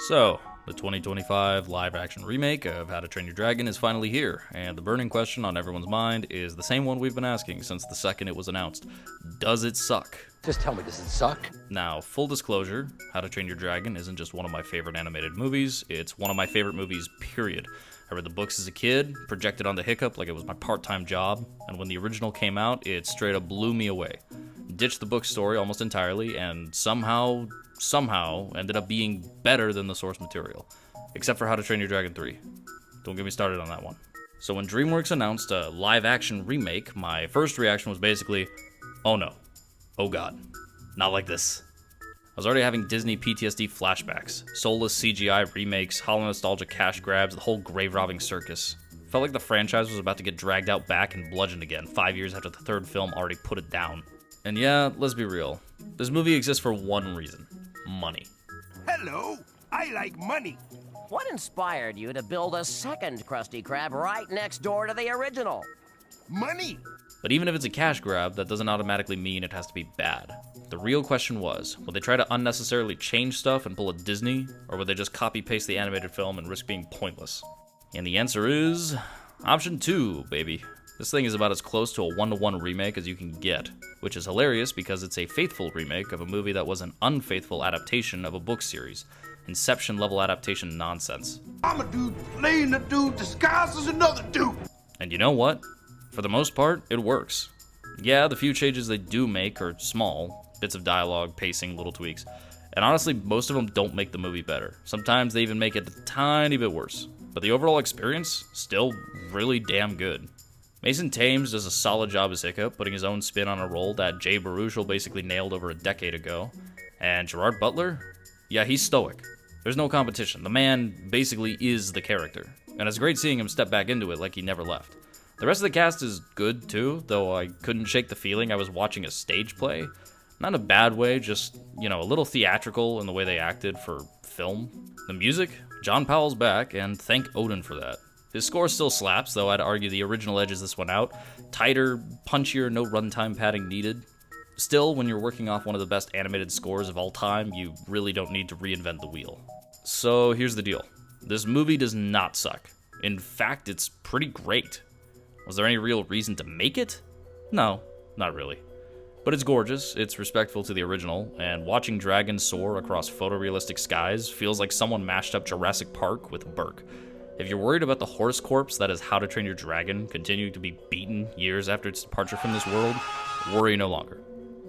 So, the 2025 live-action remake of How to Train Your Dragon is finally here, and the burning question on everyone's mind is the same one we've been asking since the second it was announced. Does it suck? Just tell me, does it suck? Now, full disclosure, How to Train Your Dragon isn't just one of my favorite animated movies, it's one of my favorite movies, period. I read the books as a kid, projected onto Hiccup like it was my part-time job, and when the original came out, it straight up blew me away. Ditched the book story almost entirely, and somehow ended up being better than the source material. Except for How to Train Your Dragon 3. Don't get me started on that one. So when Dreamworks announced a live-action remake, my first reaction was basically, oh no. Oh god. Not like this. I was already having Disney PTSD flashbacks, soulless CGI remakes, hollow nostalgia cash grabs, the whole grave-robbing circus. Felt like the franchise was about to get dragged out back and bludgeoned again 5 years after the third film already put it down. And yeah, let's be real. This movie exists for one reason. Money. Hello, I like money. What inspired you to build a second Krusty Krab right next door to the original? Money. But even if it's a cash grab, that doesn't automatically mean it has to be bad. The real question was, would they try to unnecessarily change stuff and pull a Disney, or would they just copy-paste the animated film and risk being pointless? And the answer is, option 2, baby. This thing is about as close to a one-to-one remake as you can get, which is hilarious because it's a faithful remake of a movie that was an unfaithful adaptation of a book series. Inception-level adaptation nonsense. I'm a dude playing a dude disguised as another dude. And you know what? For the most part, it works. Yeah, the few changes they do make are small, bits of dialogue, pacing, little tweaks, and honestly, most of them don't make the movie better. Sometimes they even make it a tiny bit worse. But the overall experience, still really damn good. Mason Thames does a solid job as Hiccup, putting his own spin on a role that Jay Baruchel basically nailed over a decade ago. And Gerard Butler? Yeah, he's stoic. There's no competition. The man basically is the character. And it's great seeing him step back into it like he never left. The rest of the cast is good too, though I couldn't shake the feeling I was watching a stage play. Not in a bad way, just, a little theatrical in the way they acted for film. The music? John Powell's back, and thank Odin for that. His score still slaps, though I'd argue the original edges this one out. Tighter, punchier, no runtime padding needed. Still, when you're working off one of the best animated scores of all time, you really don't need to reinvent the wheel. So here's the deal. This movie does not suck. In fact, it's pretty great. Was there any real reason to make it? No, not really. But it's gorgeous, it's respectful to the original, and watching dragons soar across photorealistic skies feels like someone mashed up Jurassic Park with Burke. If you're worried about the horse corpse that is How to Train Your Dragon continuing to be beaten years after its departure from this world, worry no longer.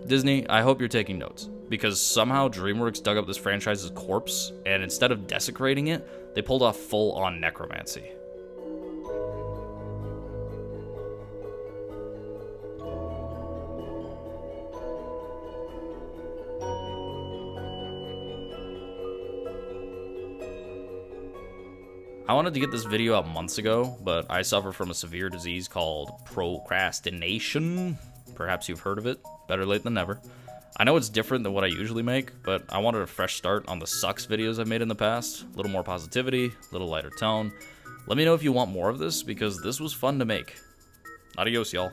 Disney, I hope you're taking notes, because somehow DreamWorks dug up this franchise's corpse, and instead of desecrating it, they pulled off full-on necromancy. I wanted to get this video out months ago, but I suffer from a severe disease called procrastination. Perhaps you've heard of it. Better late than never. I know it's different than what I usually make, but I wanted a fresh start on the sucks videos I've made in the past. A little more positivity, a little lighter tone. Let me know if you want more of this, because this was fun to make. Adios, y'all.